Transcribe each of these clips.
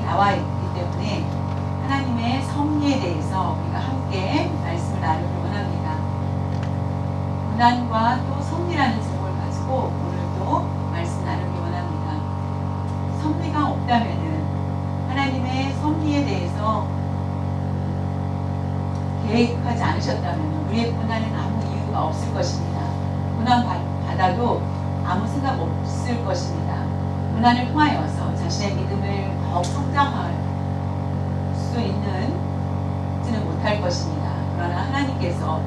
나와 있기 때문에 하나님의 섭리에 대해서 우리가 함께 말씀을 나누길 원합니다. 고난과 또 섭리라는 제목을 가지고 오늘도 말씀 나누길 원합니다. 섭리가 없다면은 하나님의 섭리에 대해서 계획하지 않으셨다면 우리의 고난은 아무 이유가 없을 것입니다. 고난 받아도 아무 생각 없을 것입니다. 고난을 통하여서 자신의 믿음을 더욱 성장할 수 있지는 못할 것입니다. 그러나 하나님께서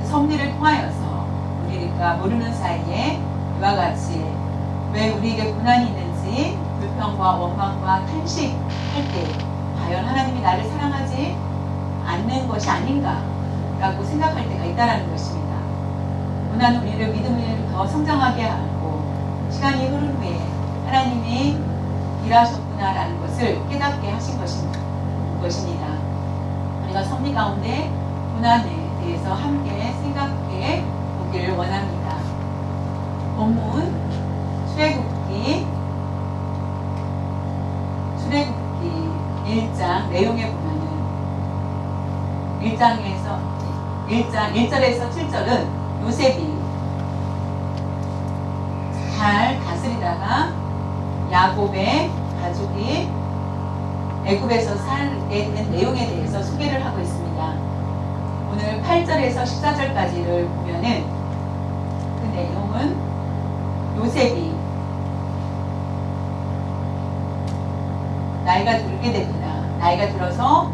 그 섭리를 통하여서 우리가 모르는 사이에 이와 같이 왜 우리에게 고난이 있는지 불평과 원망과 탄식할 때 과연 하나님이 나를 사랑하지 않는 것이 아닌가 라고 생각할 때가 있다는 것입니다. 고난은 우리를 믿음을 더 성장하게 하고 시간이 흐른 후에 하나님이 일하셨구나라는 것을 깨닫게 하신 것입니다. 우리가 섭리 가운데 고난에 대해서 함께 생각해 보기를 원합니다. 본문 출애굽기 1장 내용에 보면은 1장 1절에서 7절은 요셉이 잘 다스리다가 야곱의 가족이 애굽에서 살게 된 내용에 대해서 소개를 하고 있습니다. 오늘 8절에서 14절까지를 보면은 그 내용은 요셉이 나이가 들게 됩니다. 나이가 들어서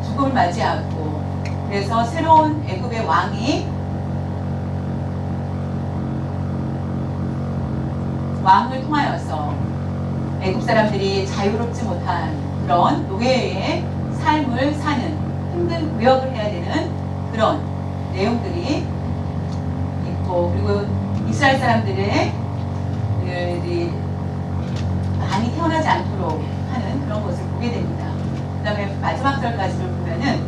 죽음을 맞이하고 그래서 새로운 애굽의 왕을 통하여서 애굽 사람들이 자유롭지 못한 그런 노예의 삶을 사는 힘든 구역을 해야 되는 그런 내용들이 있고 그리고 이스라엘 사람들의 많이 태어나지 않도록 하는 그런 것을 보게 됩니다. 그 다음에 마지막 절까지를 보면은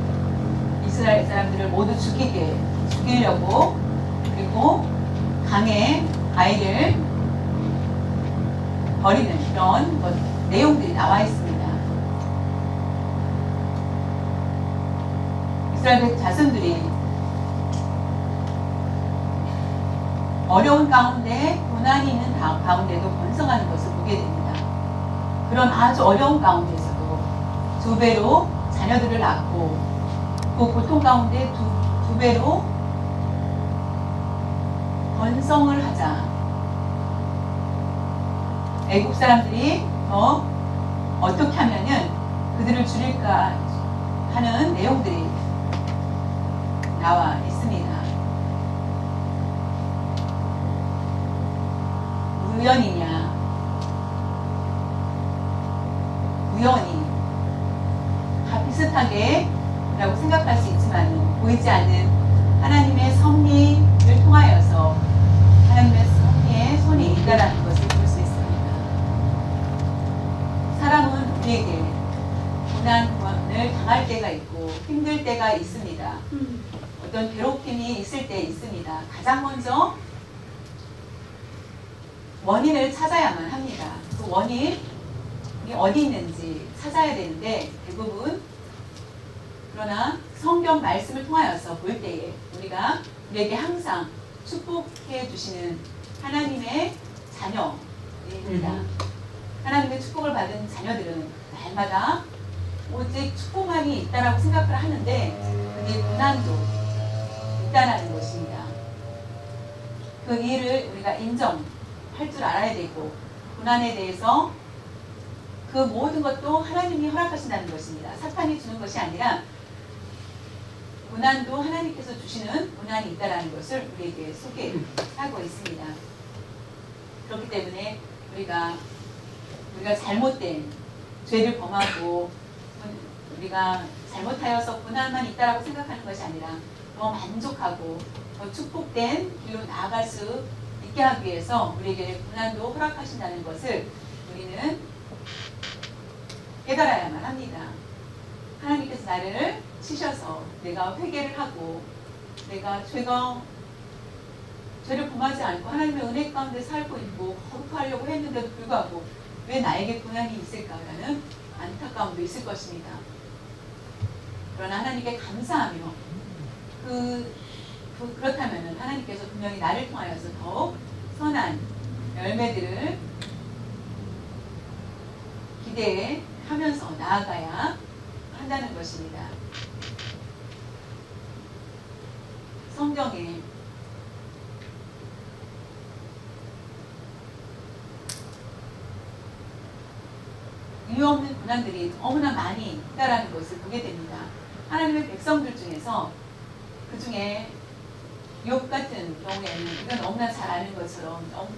이스라엘 사람들을 모두 죽이려고 그리고 강에 아이를 버리는 그런 내용들이 나와 있습니다. 이스라엘 자손들이 어려운 가운데 고난이 있는 가운데도 번성하는 것을 보게 됩니다. 그런 아주 어려운 가운데서도 두 배로 자녀들을 낳고 그 고통 가운데 두 배로 번성을 하자. 애국 사람들이 더 어떻게 하면은 그들을 줄일까 하는 내용들이 나와 있습니다. 우연히 다 비슷하게 라고 생각할 수 있지만 보이지 않는 하나님의 섭리를 통하여서 하나님의 섭리에 손이 있다라는 것을 볼 수 있습니다. 사람은 우리에게 고난을 당할 때가 있고 힘들 때가 있습니다. 어떤 괴롭힘이 있을 때 있습니다. 가장 먼저 원인을 찾아야만 합니다. 그 원인이 어디 있는지 찾아야 되는데 대부분 그러나 성경 말씀을 통하여서 볼 때에 우리에게 항상 축복해 주시는 하나님의 자녀입니다. 하나님의 축복을 받은 자녀들은 날마다 오직 축복만이 있다라고 생각을 하는데 그게 고난도 있다라는 것입니다. 그 일을 우리가 인정할 줄 알아야 되고 고난에 대해서 그 모든 것도 하나님이 허락하신다는 것입니다. 사탄이 주는 것이 아니라 고난도 하나님께서 주시는 고난이 있다라는 것을 우리에게 소개하고 있습니다. 그렇기 때문에 우리가 잘못된 죄를 범하고 우리가 잘못하여서 고난만 있다라고 생각하는 것이 아니라 더 만족하고 더 축복된 길로 나아갈 수 있게 하기 위해서 우리에게 고난도 허락하신다는 것을 우리는 깨달아야만 합니다. 하나님께서 나를 치셔서 내가 회개를 하고 내가 죄를 범하지 않고 하나님의 은혜 가운데 살고 있고 거룩하려고 했는데도 불구하고 왜 나에게 고난이 있을까라는 안타까움도 있을 것입니다. 그러나 하나님께 감사하며 그렇다면 하나님께서 분명히 나를 통하여서 더욱 선한 열매들을 기대하면서 나아가야 한다는 것입니다. 성경에 이유 없는 고난들이 너무나 많이 있다라는 것을 보게 됩니다. 하나님의 백성들 중에서 그 중에 욥 같은 경우에는 우리가 너무나 잘 아는 것처럼 너무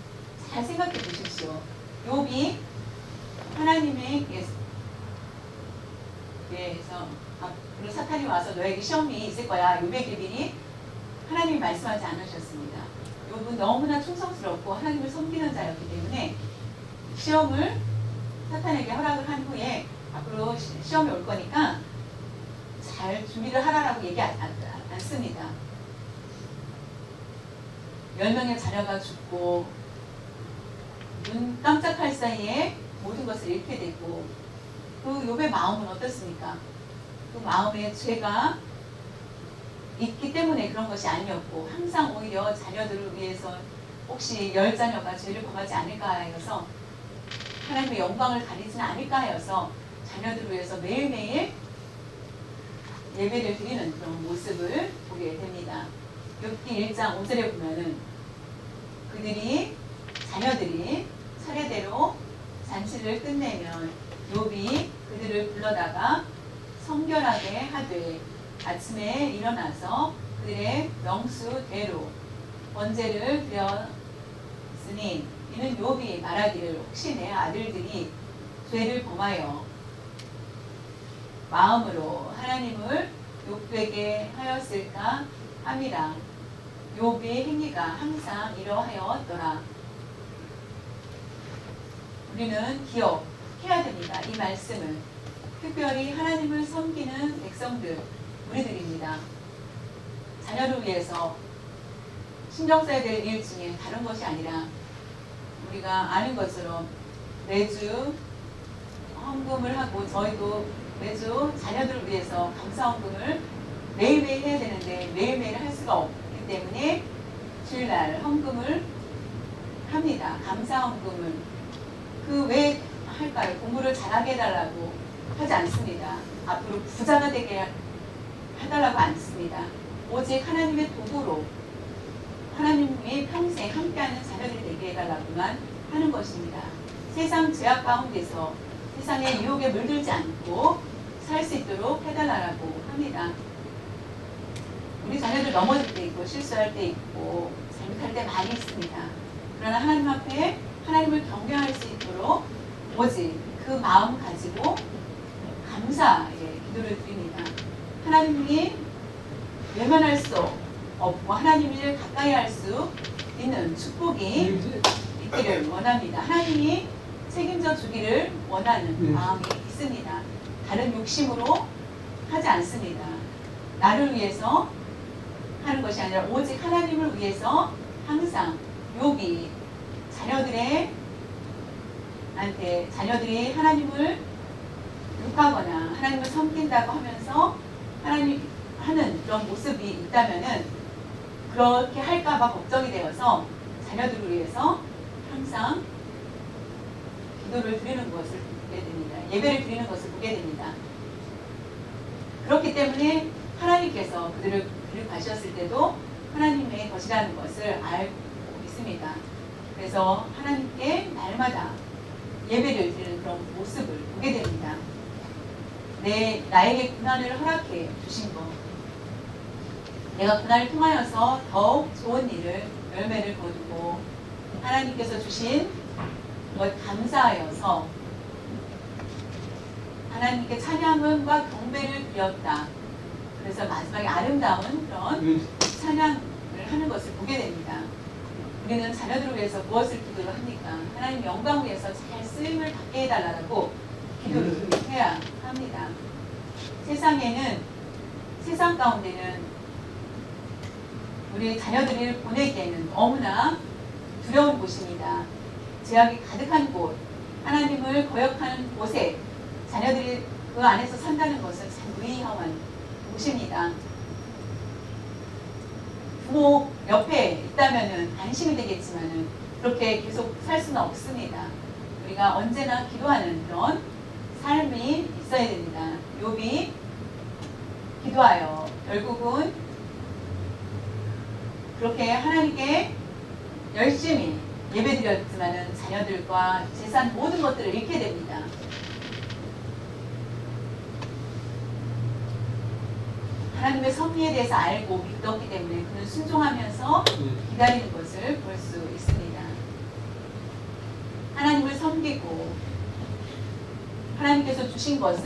잘 생각해 보십시오. 욥이 하나님의 그래서 앞으로 사탄이 와서 너에게 시험이 있을 거야. 욥에게 미리 하나님이 말씀하지 않으셨습니다. 욥은 너무나 충성스럽고 하나님을 섬기는 자였기 때문에 시험을 사탄에게 허락을 한 후에 앞으로 시험이 올 거니까 잘 준비를 하라라고 얘기하지 않습니다. 10명의 자녀가 죽고 눈 깜짝할 사이에 모든 것을 잃게 되고 그 욥의 마음은 어떻습니까? 그 마음에 죄가 있기 때문에 그런 것이 아니었고 항상 오히려 자녀들을 위해서 혹시 10자녀가 죄를 범하지 않을까 하여서 하나님의 영광을 가리지는 않을까 하여서 자녀들을 위해서 매일매일 예배를 드리는 그런 모습을 보게 됩니다. 욥기 1장 5절에 보면은 자녀들이 차례대로 잔치를 끝내면 욥이 그들을 불러다가 성결하게 하되 아침에 일어나서 그들의 명수대로 번제를 드렸으니 이는 욥이 말하기를 혹시 내 아들들이 죄를 범하여 마음으로 하나님을 욕되게 하였을까 함이라. 욥의 행위가 항상 이러하였더라. 우리는 기억해야 됩니다. 이 말씀을 특별히 하나님을 섬기는 백성들 우리들입니다. 자녀를 위해서 신경 써야 될 일 중에 다른 것이 아니라 우리가 아는 것처럼 매주 헌금을 하고 저희도 매주 자녀들을 위해서 감사헌금을 매일매일 해야 되는데 매일매일 할 수가 없기 때문에 주일날 헌금을 합니다. 감사헌금을. 그 왜 할까요? 공부를 잘하게 해달라고 하지 않습니다. 앞으로 부자가 되게 해달라고 않습니다. 오직 하나님의 도구로 하나님의 평생 함께하는 자녀들이 되게 해달라고만 하는 것입니다. 세상 죄악 가운데서 세상의 유혹에 물들지 않고 살 수 있도록 해달라고 합니다. 우리 자녀들 넘어질 때 있고 실수할 때 있고 잘못할 때 많이 있습니다. 그러나 하나님 앞에 하나님을 경배할 수 있도록 오직 그 마음 가지고 감사의 기도를 드립니다. 하나님이 외면할 수 없고 하나님을 가까이 할 수 있는 축복이 있기를 원합니다. 하나님이 책임져 주기를 원하는 마음이 있습니다. 다른 욕심으로 하지 않습니다. 나를 위해서 하는 것이 아니라 오직 하나님을 위해서 항상 욥이 자녀들이 하나님을 욕하거나 하나님을 섬긴다고 하면서 하나님 하는 그런 모습이 있다면은 그렇게 할까봐 걱정이 되어서 자녀들을 위해서 항상 기도를 드리는 것을 보게 됩니다. 예배를 드리는 것을 보게 됩니다. 그렇기 때문에 하나님께서 그들을 가셨을 때도 하나님의 것이라는 것을 알고 있습니다. 그래서 하나님께 날마다 예배를 드리는 그런 모습을 보게 됩니다. 나에게 고난을 허락해 주신 것, 내가 고난을 통하여서 더욱 좋은 열매를 거두고 하나님께서 주신 것 감사하여서 하나님께 찬양과 경배를 드렸다. 그래서 마지막에 아름다운 그런 찬양을 하는 것을 보게 됩니다. 우리는 자녀들을 위해서 무엇을 기도를 합니까? 하나님 영광을 위해서 잘 쓰임을 받게 해달라고 기도를 해야 합니다. 세상 가운데는 우리 자녀들을 보내기에는 너무나 두려운 곳입니다. 죄악이 가득한 곳, 하나님을 거역하는 곳에 자녀들이 그 안에서 산다는 것은 참 의아한 것입니다. 부모 옆에 있다면은 안심이 되겠지만은 그렇게 계속 살 수는 없습니다. 우리가 언제나 기도하는 그런 삶이 있어야 됩니다. 욥이 기도하여 결국은 그렇게 하나님께 열심히 예배드렸지만은 자녀들과 재산 모든 것들을 잃게 됩니다. 하나님의 섭리에 대해서 알고 믿었기 때문에 그는 순종하면서 기다리는 것을 볼 수 있습니다. 하나님을 섬기고 하나님께서 주신 것이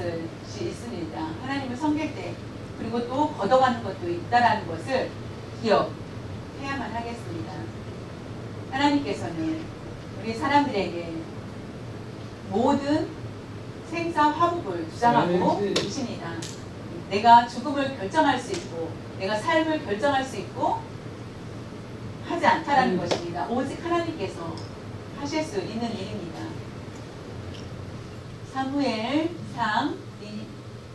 있습니다. 하나님을 섬길 때 그리고 또 걷어가는 것도 있다라는 것을 기억해야만 하겠습니다. 하나님께서는 우리 사람들에게 모든 생사 화복을 주장하고 계십니다. 내가 죽음을 결정할 수 있고 내가 삶을 결정할 수 있고 하지 않다라는 것입니다. 오직 하나님께서 하실 수 있는 일입니다. 사무엘상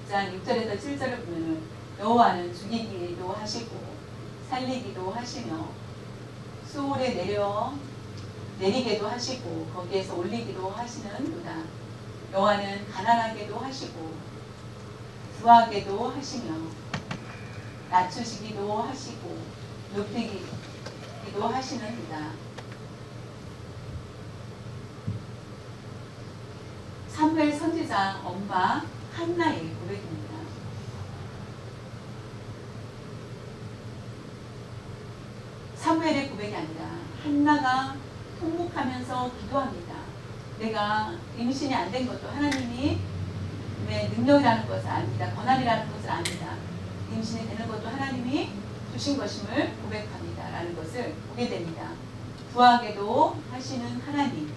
2장 6절에서 7절을 보면 여호와는 죽이기도 하시고 살리기도 하시며 수월에 내리게도 하시고 거기에서 올리기도 하시는도다. 여호와는 가난하게도 하시고 부하게도 하시며 낮추시기도 하시고 높이기도 하시는도다. 사무엘 선지자 엄마 한나의 고백입니다. 사무엘의 고백이 아니라 한나가 통곡하면서 기도합니다. 내가 임신이 안 된 것도 하나님이 능력이라는 것을 압니다. 권한이라는 것을 압니다. 임신이 되는 것도 하나님이 주신 것임을 고백합니다. 라는 것을 보게 됩니다. 부하게도 하시는 하나님.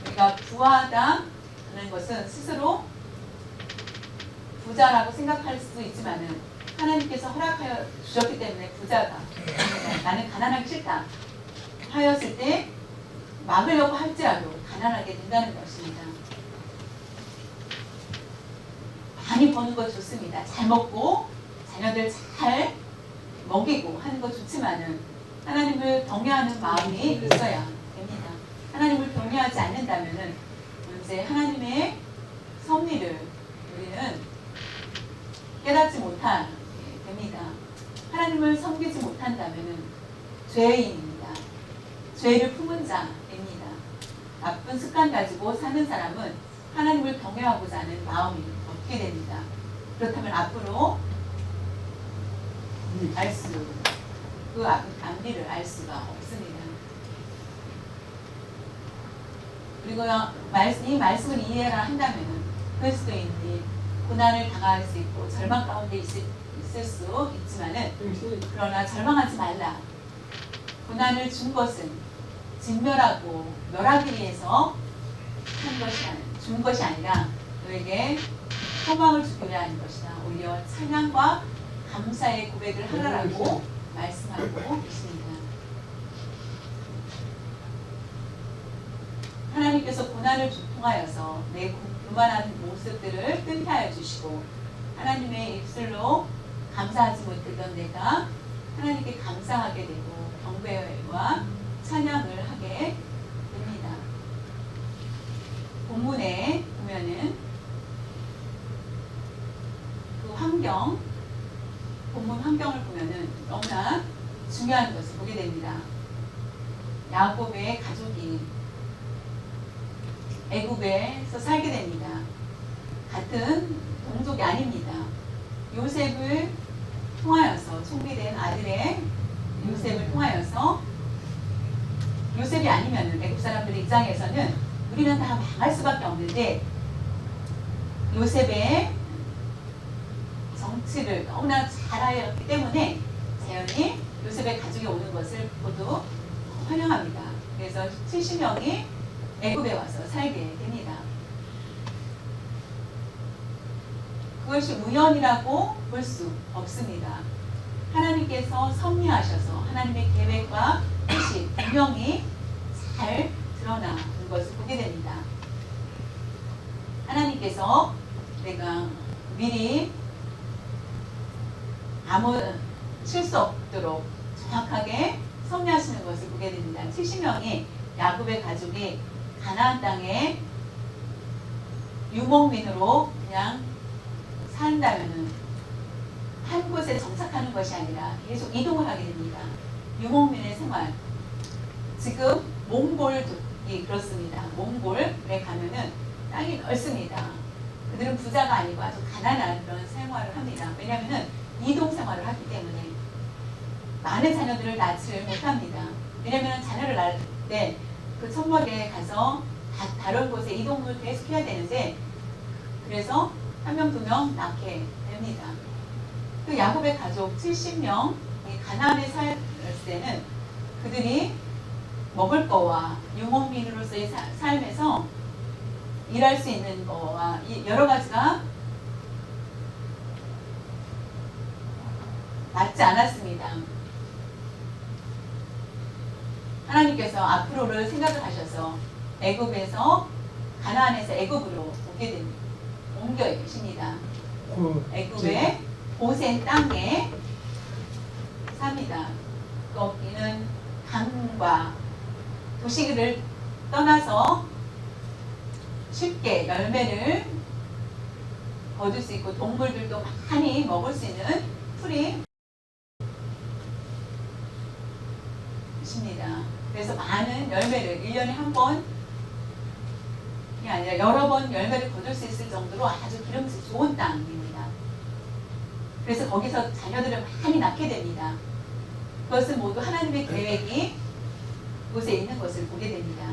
우리가 부하다는 것은 스스로 부자라고 생각할 수 있지만은 하나님께서 허락하여 주셨기 때문에 부자가 나는 가난하기 싫다 하였을 때 막으려고 할지라도 가난하게 된다는 것입니다. 많이 버는 거 좋습니다. 잘 먹고 자녀들 잘 먹이고 하는 거 좋지만은 하나님을 경외하는 마음이 있어야 됩니다. 하나님을 경외하지 않는다면은 이제 하나님의 섭리를 우리는 깨닫지 못하게 됩니다. 하나님을 섬기지 못한다면은 죄인입니다. 죄를 품은 자입니다. 나쁜 습관 가지고 사는 사람은 하나님을 경외하고자 하는 마음이 없게 됩니다. 그렇다면 앞으로 그 앞뒤를 알 수가 없습니다. 그리고 이 말씀을 이해를 한다면 그리스도인이 고난을 당할 수 있고 절망 가운데 있을 수 있지만은 그러나 절망하지 말라. 고난을 준 것은 진멸하고 멸하기 위해서 준 것이 아니라 너에게 소망을 주기 위한 것이다. 오히려 찬양과 감사의 고백을 하라라고 말씀하고 계십니다. 하나님께서 고난을 통하여서 내 교만한 모습들을 끊게 하여 주시고 하나님의 입술로 감사하지 못했던 내가 하나님께 감사하게 되고 경배와 찬양을 하게 됩니다. 본문에 보면은 그 본문 환경을 보면은 너무나 중요한 것을 보게 됩니다. 야곱의 가족이 애굽에서 살게 됩니다. 같은 동족이 아닙니다. 요셉을 통하여서 총비된 아들의 요셉을 통하여서 요셉이 아니면 애굽 사람들의 입장에서는 우리는 다 망할 수밖에 없는데 요셉의 정치를 너무나 잘 알았기 때문에 자연히 요셉의 가족이 오는 것을 모두 환영합니다. 그래서 70명이 애굽에 와서 살게 됩니다. 그것이 우연이라고 볼 수 없습니다. 하나님께서 섭리하셔서 하나님의 계획과 뜻이 분명히 잘 드러나는 것을 보게 됩니다. 위해서 내가 미리 아무 실수 없도록 정확하게 섭리하시는 것을 보게 됩니다. 70명이 야곱의 가족이 가나안 땅에 유목민으로 그냥 산다면은 한 곳에 정착하는 것이 아니라 계속 이동을 하게 됩니다. 유목민의 생활. 지금 몽골이 그렇습니다. 몽골에 가면은 땅이 넓습니다. 그들은 부자가 아니고 아주 가난한 그런 생활을 합니다. 왜냐하면은 이동 생활을 하기 때문에 많은 자녀들을 낳지를 못합니다. 왜냐하면 자녀를 낳을 때 그 천벌에 가서 다른 곳에 이동을 계속 해야 되는데 그래서 한 명, 두 명 낳게 됩니다. 그 야곱의 가족 70명 가나안에 살 때는 그들이 먹을 거와 유목민으로서의 삶에서 일할 수 있는 거와 여러 가지가 맞지 않았습니다. 하나님께서 앞으로를 생각을 하셔서 애굽에서 가나안에서 애굽으로 옮겨 계십니다. 애굽의 고센 땅에 삽니다. 거기는 강과 도시를 떠나서 쉽게 열매를 거둘 수 있고 동물들도 많이 먹을 수 있는 풀이 있습니다. 그래서 많은 열매를 1년에 한 번이 아니라 여러 번 열매를 거둘 수 있을 정도로 아주 기름이 좋은 땅입니다. 그래서 거기서 자녀들을 많이 낳게 됩니다. 그것은 모두 하나님의 계획이 그곳에 있는 것을 보게 됩니다.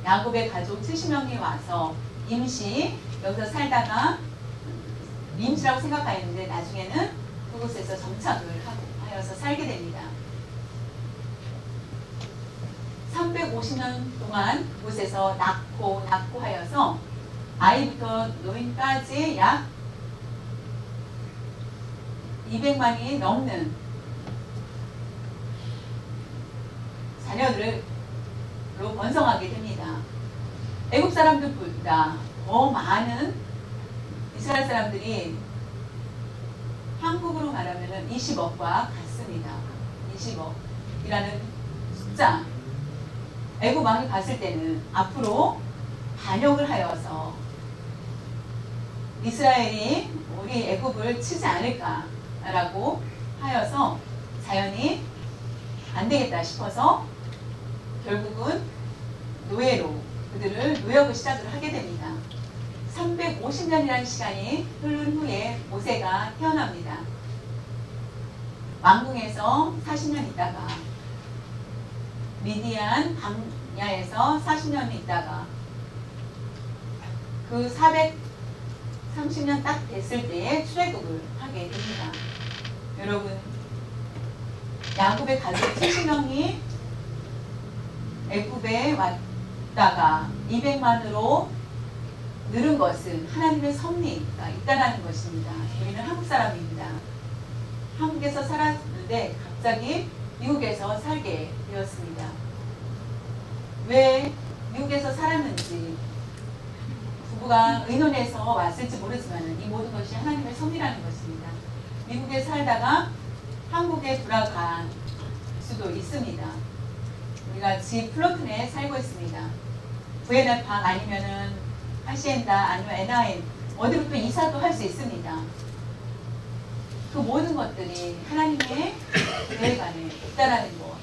야곱의 가족 70명이 와서 임시 여기서 살다가 임시라고 생각하였는데 나중에는 그곳에서 정착을 하여서 살게 됩니다. 350년 동안 그곳에서 낳고 하여서 아이부터 노인까지 약 200만이 넘는 자녀들로 번성하게 됩니다. 애국 사람들보다 더 많은 이스라엘 사람들이 한국으로 말하면 20억과 같습니다. 20억이라는 숫자. 애국 왕이 봤을 때는 앞으로 반역을 하여서 이스라엘이 우리 애국을 치지 않을까라고 하여서 자연히 안 되겠다 싶어서 결국은 노예로 그들을 노역을 시작을 하게 됩니다. 350년이라는 시간이 흐른 후에 모세가 태어납니다. 왕궁에서 40년 있다가 미디안 광야에서 40년 있다가 그 430년 딱 됐을 때에 출애굽을 하게 됩니다. 여러분, 야곱의 가족 70명이 애굽에 왔다가 200만으로 늘은 것은 하나님의 섭리가 있다는 것입니다. 우리는 한국 사람입니다. 한국에서 살았는데 갑자기 미국에서 살게 되었습니다. 왜 미국에서 살았는지 부부가 의논해서 왔을지 모르지만 이 모든 것이 하나님의 섭리라는 것입니다. 미국에 살다가 한국에 돌아갈 수도 있습니다. 우리가 집 플로튼에 살고 있습니다. 부에나팍 아니면은 하시엔다 아니면 NIM 어디로 또 이사도 할 수 있습니다. 그 모든 것들이 하나님의 계획 안에 있다라는 것.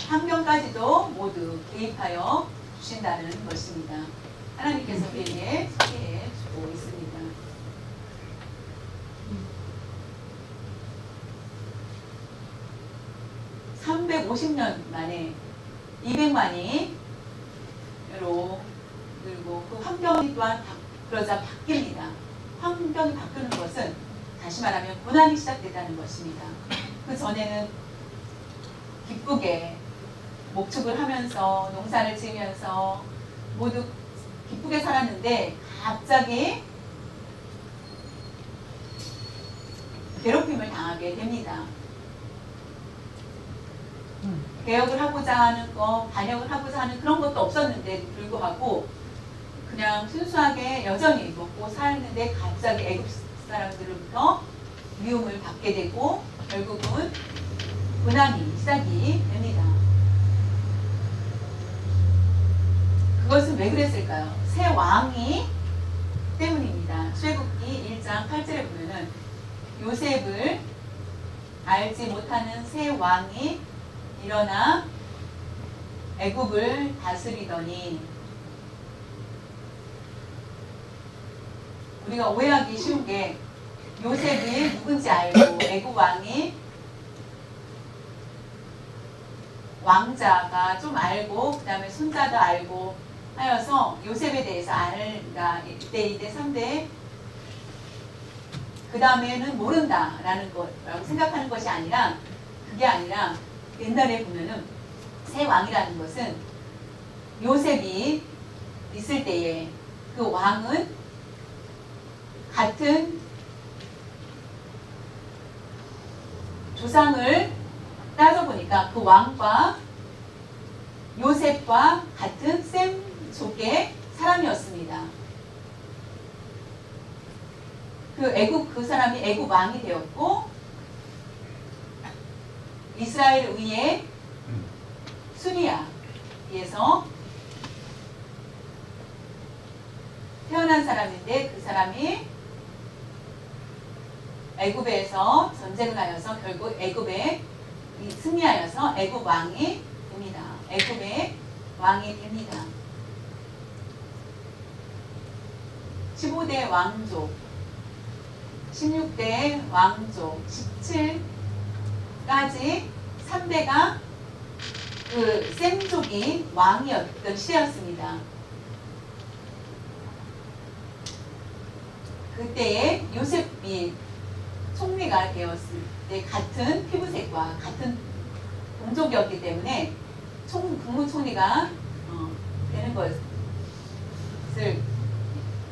환경까지도 모두 개입하여 주신다는 것입니다. 하나님께서 우리에게 소개해 주고 있습니다. (350년) 만에 200만이로 늘고 그 환경이 또한 그러자 바뀝니다. 환경이 바뀌는 것은 다시 말하면 고난이 시작됐다는 것입니다. 그 전에는 기쁘게 목축을 하면서 농사를 지으면서 모두 기쁘게 살았는데 갑자기 괴롭힘을 당하게 됩니다. 개혁을 하고자 하는 거, 반역을 하고자 하는 그런 것도 없었는데 불구하고 그냥 순수하게 여전히 먹고 살았는데 갑자기 애굽 사람들로부터 미움을 받게 되고 결국은 고난이 시작이 됩니다. 그것은 왜 그랬을까요? 새 왕이 때문입니다. 출애굽기 1장 8절에 보면은 요셉을 알지 못하는 새 왕이 일어나 애굽을 다스리더니, 우리가 오해하기 쉬운 게 요셉이 누군지 알고 애굽 왕이 왕자가 좀 알고 그 다음에 손자도 알고 하여서 요셉에 대해서 알다 1대 2대 3대 그 다음에는 모른다라는 거라고 생각하는 것이 아니라, 그게 아니라 옛날에 보면은 새 왕이라는 것은 요셉이 있을 때에 그 왕은 같은 조상을 따져보니까 그 왕과 요셉과 같은 셈 속의 사람이었습니다. 그 사람이 애굽 왕이 되었고 이스라엘 위에 수리아에서 태어난 사람인데 그 사람이 애굽에서 전쟁을 하여서 결국 애굽에 승리하여서 애굽 왕이 됩니다. 애굽의 왕이 됩니다. 15대 왕족, 16대 왕족, 17까지 3대가 그 셈족이 왕이었던 시대였습니다. 그때에 요셉이 총리가 되었을 때 같은 피부색과 같은 동족이었기 때문에 국무총리가 되는 것을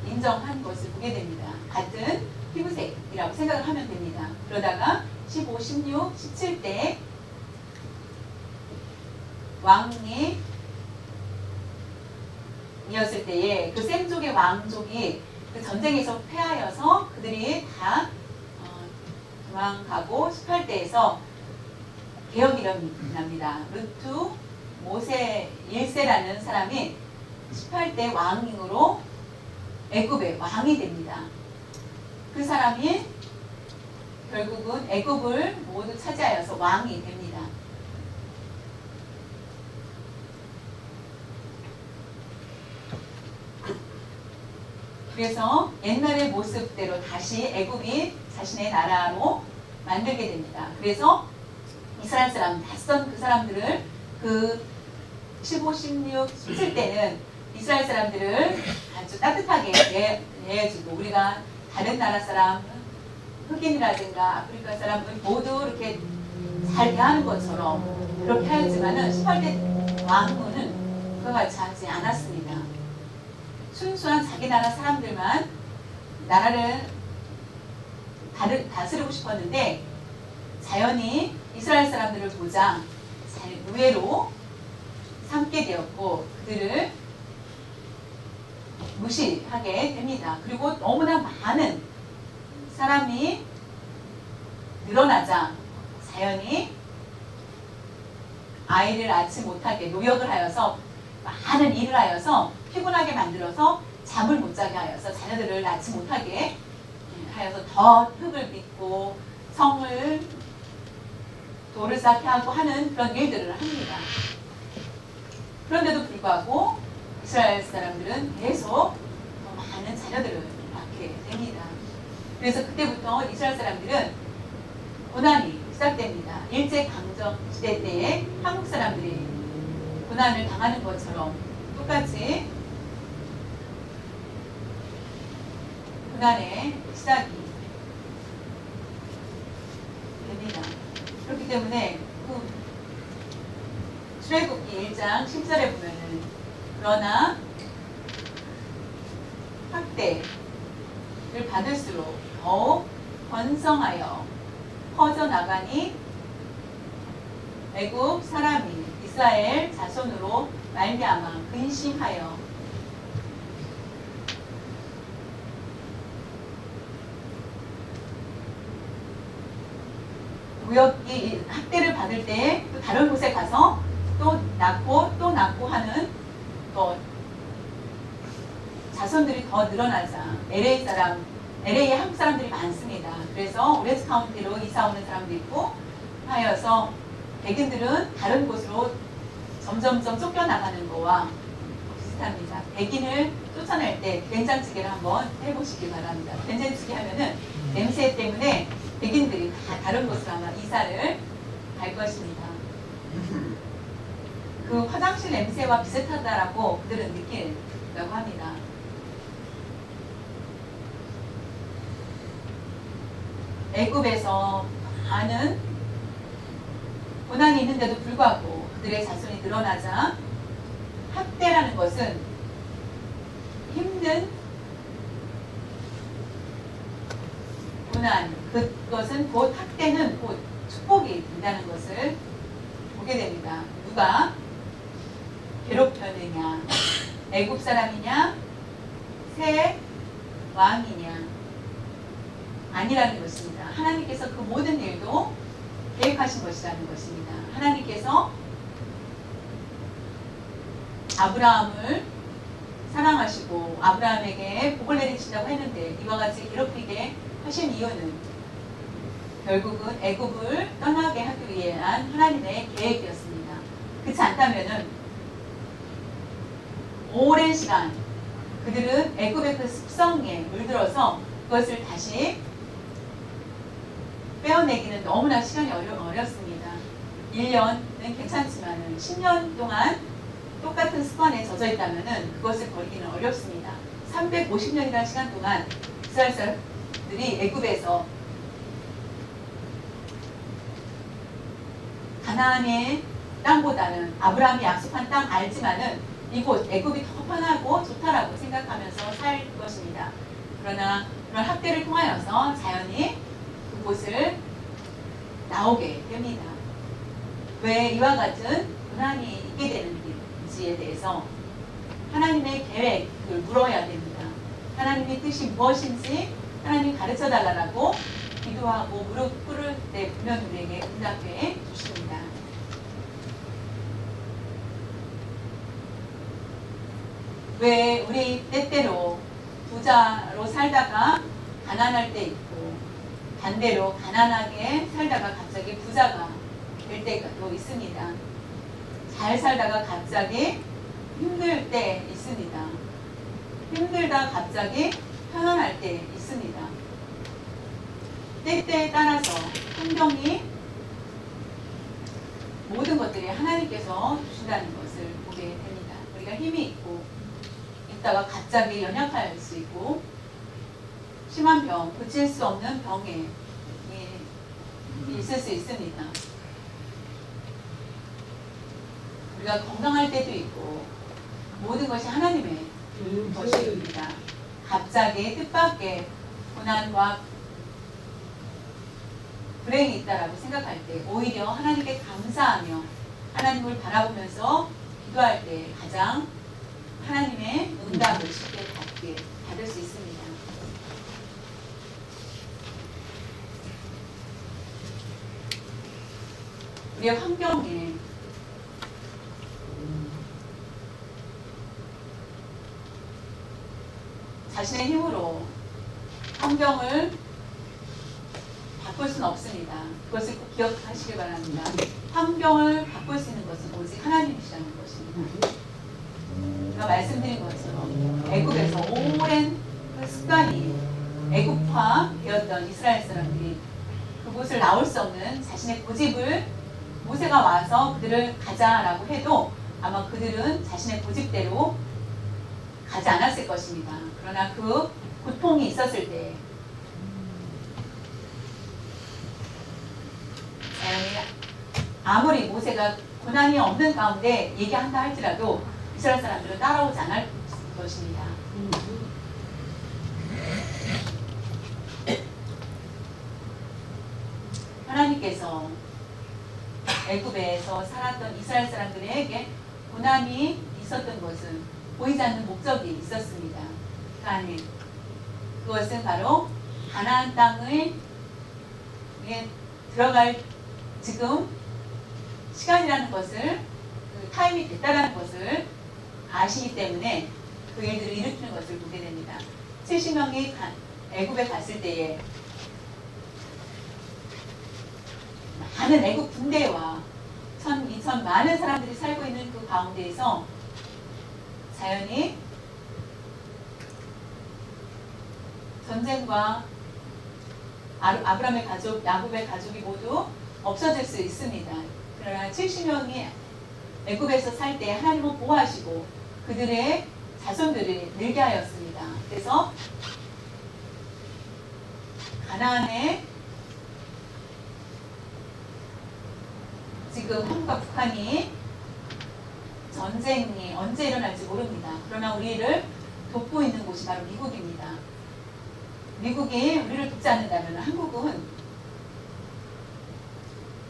인정한 것을 보게 됩니다. 같은 피부색이라고 생각을 하면 됩니다. 그러다가 15, 16, 17대 왕이 이었을 때에 그 셈족의 왕족이 그 전쟁에서 패하여서 그들이 다 도망가고 18대에서 개혁이 일어납니다. 루투 모세 1세라는 사람이 18대 왕으로 애굽의 왕이 됩니다. 그 사람이 결국은 애굽을 모두 차지하여서 왕이 됩니다. 그래서 옛날의 모습대로 다시 애굽이 자신의 나라로 만들게 됩니다. 그래서 이스라엘 사람, 낯선 그 사람들을 그 15, 16, 17때는 이스라엘 사람들을 아주 따뜻하게 대해주고, 우리가 다른 나라 사람, 흑인이라든가 아프리카 사람을 모두 이렇게 잘 대하는 것처럼 그렇게 하였지만은 18대 왕후는 그와 같이 하지 않았습니다. 순수한 자기 나라 사람들만 나라를 다스리고 싶었는데 자연히 이스라엘 사람들을 보자 우애로 삼게 되었고 그들을 무시하게 됩니다. 그리고 너무나 많은 사람이 늘어나자 자연히 아이를 낳지 못하게 노역을 하여서 많은 일을 하여서 피곤하게 만들어서 잠을 못 자게 하여서 자녀들을 낳지 못하게 하여서 더 흙을 빚고 성을 돌을 쌓게 하고 하는 그런 일들을 합니다. 그런데도 불구하고 이스라엘 사람들은 계속 더 많은 자녀들을 낳게 됩니다. 그래서 그때부터 이스라엘 사람들은 고난이 시작됩니다. 일제강점 시대 때에 한국 사람들이 고난을 당하는 것처럼 똑같이 고난의 시작이 됩니다. 그렇기 때문에 출애굽기 1장 10절에 보면은 그러나 학대를 받을수록 더욱 번성하여 퍼져나가니 애굽 사람이 이스라엘 자손으로 말미암아 근심하여 구역이 학대를 받을 때 또 다른 곳에 가서 또 낳고 하는 또 자손들이 더 늘어나자 LA에 한국 사람들이 많습니다. 그래서 오렌지 카운티로 이사 오는 사람도 있고 하여서 백인들은 다른 곳으로 점점점 쫓겨나가는 거와 비슷합니다. 백인을 쫓아낼 때 된장찌개를 한번 해보시기 바랍니다. 된장찌개 하면은 냄새 때문에 백인들이 다 다른 곳으로 아마 이사를 갈 것입니다. 그 화장실 냄새와 비슷하다라고 그들은 느낀다고 합니다. 애굽에서 많은 고난이 있는데도 불구하고 그들의 자손이 늘어나자 학대라는 것은 힘든 고난, 그것은 곧 학대는 곧 축복이 된다는 것을 보게 됩니다. 누가 괴롭혔느냐, 애굽 사람이냐, 새 왕이냐, 아니라는 것입니다. 하나님께서 그 모든 일도 계획하신 것이라는 것입니다. 하나님께서 아브라함을 사랑하시고 아브라함에게 복을 내리신다고 했는데 이와 같이 괴롭히게 하신 이유는 결국은 애굽을 떠나게 하기 위한 하나님의 계획이었습니다. 그렇지 않다면은 오랜 시간 그들은 애굽의 그 습성에 물들어서 그것을 다시 빼어내기는 너무나 시간이 어렵습니다. 1년은 괜찮지만 10년 동안 똑같은 습관에 젖어 있다면 그것을 버리기는 어렵습니다. 350년이라는 시간 동안 이스라엘 사람들이 애굽에서 가나안의 땅보다는 아브라함이 약속한 땅 알지만은 이곳 애굽이 더 편하고 좋다라고 생각하면서 살 것입니다. 그러나 그런 학대를 통하여서 자연히 그곳을 나오게 됩니다. 왜 이와 같은 고난이 있게 되는지에 대해서 하나님의 계획을 물어야 됩니다. 하나님의 뜻이 무엇인지 하나님 가르쳐 달라고 기도하고 무릎 꿇을 때 보면 우리에게 응답해 주십니다. 왜 우리 때때로 부자로 살다가 가난할 때 있고 반대로 가난하게 살다가 갑자기 부자가 될 때가 또 있습니다. 잘 살다가 갑자기 힘들 때 있습니다. 힘들다 갑자기 편안할 때 있습니다. 때때에 따라서 환경이 모든 것들이 하나님께서 주신다는 것을 보게 됩니다. 우리가 힘이 있다가 갑자기 연약할 수 있고 심한 병, 고칠 수 없는 병에 있을 수 있습니다. 우리가 건강할 때도 있고 모든 것이 하나님의 것입니다. 갑자기 뜻밖의 고난과 불행이 있다라고 생각할 때 오히려 하나님께 감사하며 하나님을 바라보면서 기도할 때 가장 하나님의 응답을 쉽게 받을 수 있습니다. 우리의 환경에 자신의 힘으로 환경을 바꿀 수는 없습니다. 그것을 꼭 기억하시길 바랍니다. 환경을 바꿀 수 있는 것은 오직 하나님이시라는 것입니다. 제가 말씀드린 것처럼 애굽에서 오랜 그 습관이 애굽화 되었던 이스라엘 사람들이 그곳을 나올 수 없는 자신의 고집을 모세가 와서 그들을 가자라고 해도 아마 그들은 자신의 고집대로 가지 않았을 것입니다. 그러나 그 고통이 있었을 때 아무리 모세가 고난이 없는 가운데 얘기한다 할지라도 이스라엘 사람들은 따라오지 않을 것입니다. 하나님께서 애굽에서 살았던 이스라엘 사람들에게 고난이 있었던 것은 보이지 않는 목적이 있었습니다. 그 안에 그것은 바로 가나안 땅을 들어갈 지금 시간이라는 것을 그 타임이 됐다라는 것을 아시기 때문에 그 일들을 일으키는 것을 보게 됩니다. 70명이 애굽에 갔을 때에 많은 애굽 군대와 1,000, 2,000 많은 사람들이 살고 있는 그 가운데에서 자연히 전쟁과 아브라함의 가족, 야곱의 가족이 모두 없어질 수 있습니다. 그러나 70명이 애굽에서 살 때 하나님은 보호하시고 그들의 자손들을 늘게 하였습니다. 그래서 가나안에 지금 한국과 북한이 전쟁이 언제 일어날지 모릅니다. 그러나 우리를 돕고 있는 곳이 바로 미국입니다. 미국이 우리를 돕지 않는다면 한국은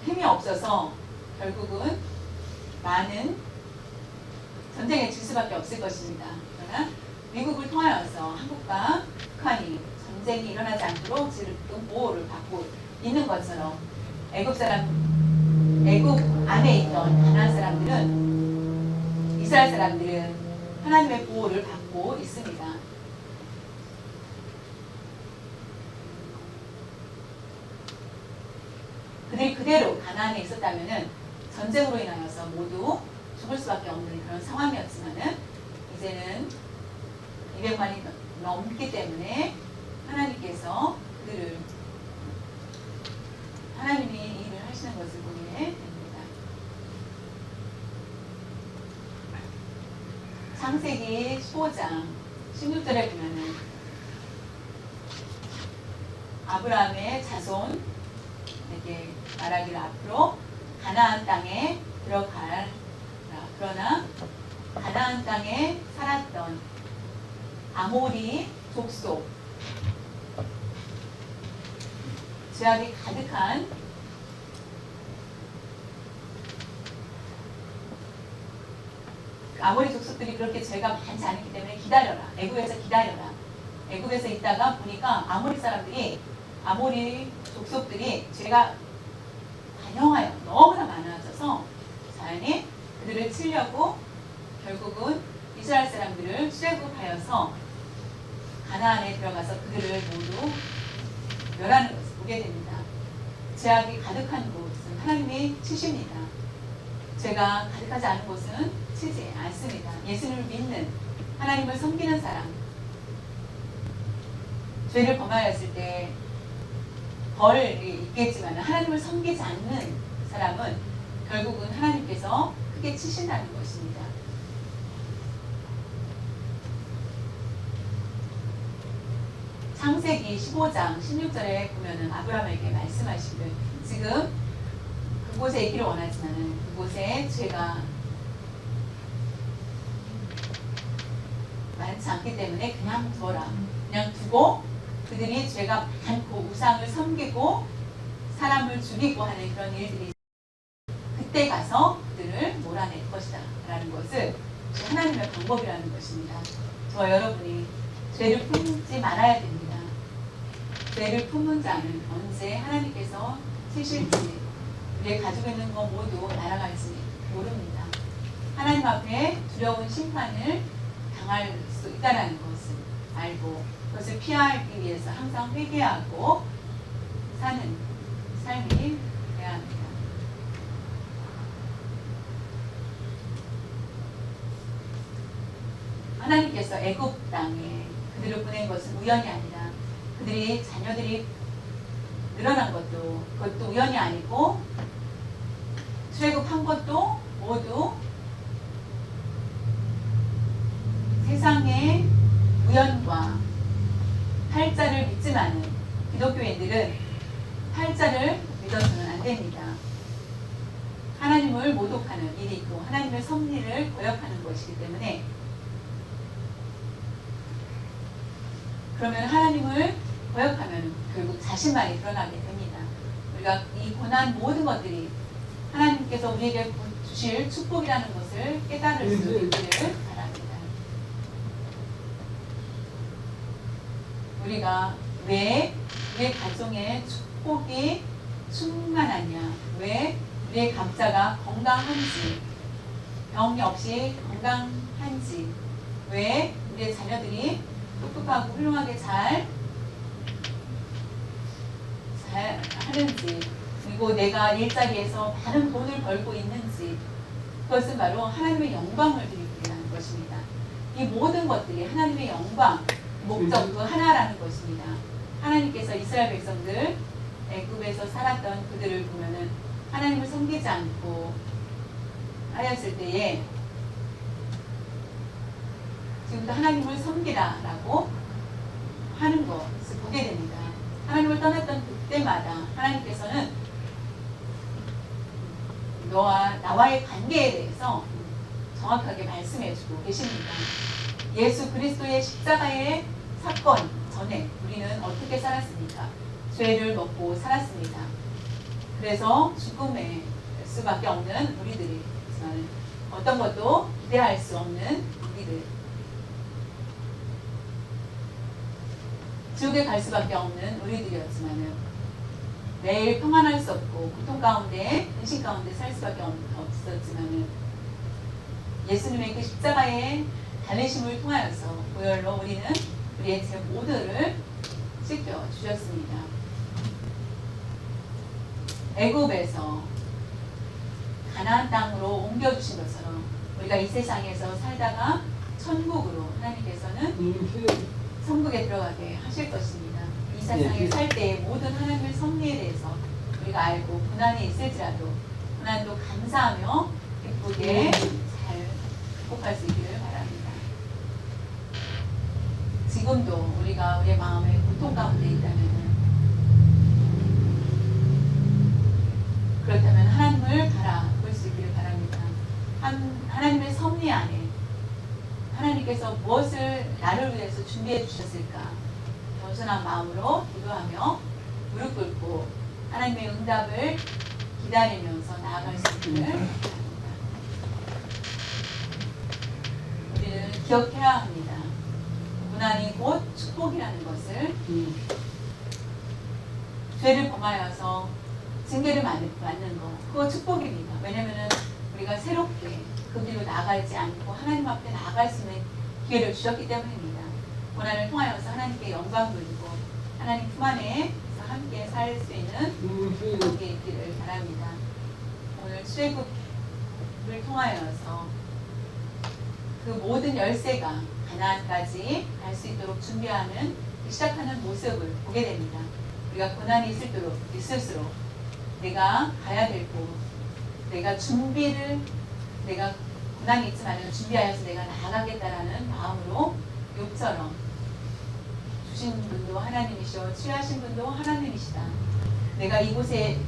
힘이 없어서 결국은 많은 전쟁에 질 수밖에 없을 것입니다. 그러나 미국을 통하여서 한국과 북한이 전쟁이 일어나지 않도록 지금 보호를 받고 있는 것처럼 애굽 안에 있던 가나안 사람들은 이스라엘 사람들은 하나님의 보호를 받고 있습니다. 그들이 그대로 가나안에 있었다면은 전쟁으로 인하여서 모두 죽을 수밖에 없는 그런 상황이었지만은 이제는 200만이 넘기 때문에 하나님께서 그들을 하나님이 이 일을 하시는 것을 보게 됩니다. 창세기 15장 16절에 보면은 아브라함의 자손에게 말하기를 앞으로 가나안 땅에 들어가라. 그러나 가나안 땅에 살았던 아모리 족속 죄악이 가득한 아모리 족속들이 그렇게 죄가 많지 않기 때문에 기다려라. 애굽에서 기다려라. 애굽에서 있다가 보니까 아모리 족속들이 죄가 반영하여 너무나 많아져서 자연히 그들을 치려고 결국은 이스라엘 사람들을 출애굽하여서 가나안에 들어가서 그들을 모두 멸하는 것을 보게 됩니다. 죄악이 가득한 곳은 하나님이 치십니다. 죄가 가득하지 않은 곳은 치지 않습니다. 예수님을 믿는 하나님을 섬기는 사람, 죄를 범하였을 때 벌이 있겠지만 하나님을 섬기지 않는 사람은 결국은 하나님께서 크게 치신다는 것입니다. 창세기 15장 16절에 보면은 아브라함에게 말씀하시기를 지금 그곳에 있기를 원하지만은 그곳에 죄가 많지 않기 때문에 그냥 둬라. 그냥 두고 그들이 죄가 많고 우상을 섬기고 사람을 죽이고 하는 그런 일들이 그때 가서 그들을 몰아낼 것이다 라는 것을 하나님의 방법이라는 것입니다. 저와 여러분이 죄를 품지 말아야 됩니다. 죄를 품은 자는 언제 하나님께서 치실지 우리의 가지고 있는 것 모두 날아갈지 모릅니다. 하나님 앞에 두려운 심판을 당할 수 있다는 것을 알고 그것을 피하기 위해서 항상 회개하고 사는 삶이 되어야 합니다. 하나님께서 애굽 땅에 그들을 보낸 것은 우연이 아니라 자녀들이 늘어난 것도 그것도 우연이 아니고 출애굽한 것도 모두 세상의 우연과 팔자를 믿지만은 기독교인들은 팔자를 믿어서는 안 됩니다. 하나님을 모독하는 일이 있고 하나님의 섭리를 거역하는 것이기 때문에 그러면 하나님을 거역하면 결국 자신만이 드러나게 됩니다. 우리가 이 고난 모든 것들이 하나님께서 우리에게 주실 축복이라는 것을 깨달을 수 있기를 바랍니다. 우리가 왜 우리의 가정에 축복이 충만하냐, 왜 우리의 각자가 건강한지, 병이 없이 건강한지, 왜 우리의 자녀들이 똑똑하고 훌륭하게 잘 하는지, 그리고 내가 일자리에서 많은 돈을 벌고 있는지, 그것은 바로 하나님의 영광을 드리기 위한 것입니다. 이 모든 것들이 하나님의 영광, 목적 그 하나라는 것입니다. 하나님께서 이스라엘 백성들 애굽에서 살았던 그들을 보면은 하나님을 섬기지 않고 하였을 때에 지금도 하나님을 섬기라라고 하는 것을 보게 됩니다. 하나님을 떠났던 그때마다 하나님께서는 나와의 관계에 대해서 정확하게 말씀해주고 계십니다. 예수 그리스도의 십자가의 사건 전에 우리는 어떻게 살았습니까? 죄를 먹고 살았습니다. 그래서 죽음에 수밖에 없는 우리들이, 어떤 것도 기대할 수 없는 우리들, 지옥에 갈 수밖에 없는 우리들이었지만은 매일 평안할 수 없고 고통 가운데, 근심 가운데 살 수밖에 없었지만은 예수님의 그 십자가의 달리심을 통하여서 보혈로 우리는 우리의 죄 모두를 씻겨 주셨습니다. 애굽에서 가나안 땅으로 옮겨주신 것처럼 우리가 이 세상에서 살다가 천국으로 하나님께서는 천국에 들어가게 하실 것입니다. 이 세상에 살 때의 모든 하나님의 섭리에 대해서 우리가 알고 고난이 있을지라도 고난도 감사하며 기쁘게 잘 극복할 수 있기를 바랍니다. 지금도 우리가 우리의 마음에 고통 가운데 있다면, 그렇다면 하나님을 바라볼 수 있기를 바랍니다. 하나님의 섭리 안에 하나님께서 무엇을 나를 위해서 준비해 주셨을까? 겸손한 마음으로 기도하며 무릎 꿇고 하나님의 응답을 기다리면서 나아갈 수 있기를 바랍니다. 우리는 기억해야 합니다. 고난이 곧 축복이라는 것을, 죄를 범하여서 징계를 맞는 거, 그거 축복입니다. 왜냐하면 우리가 새롭게 그 길로 나아가지 않고 하나님 앞에 나아갈 수 있는 기회를 주셨기 때문입니다. 고난을 통하여서 하나님께 영광 돌리고 하나님 품 안에서 함께 살 수 있는 축복이 있기를 바랍니다. 오늘 출애굽을 통하여서 그 모든 열쇠가 가나안까지 갈 수 있도록 준비하는, 시작하는 모습을 보게 됩니다. 우리가 고난이 있을수록 내가 가야 될 곳, 내가 고난이 있지만 준비하여서 내가 나아가겠다라는 마음으로 욥처럼 주신 분도 하나님이시오, 취하신 분도 하나님이시다. 내가 이곳이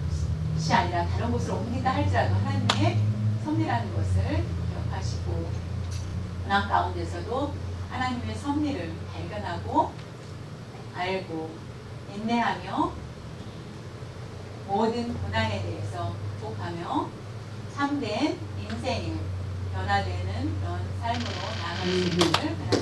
아니라 다른 곳으로 옮긴다 할지라도 하나님의 섭리라는 것을 기억하시고, 고난 가운데서도 하나님의 섭리를 발견하고 알고 인내하며 모든 고난에 대해서 극복하며 참된 인생에 변화되는 그런 삶으로 나아갈 수 있기를 바랍니다.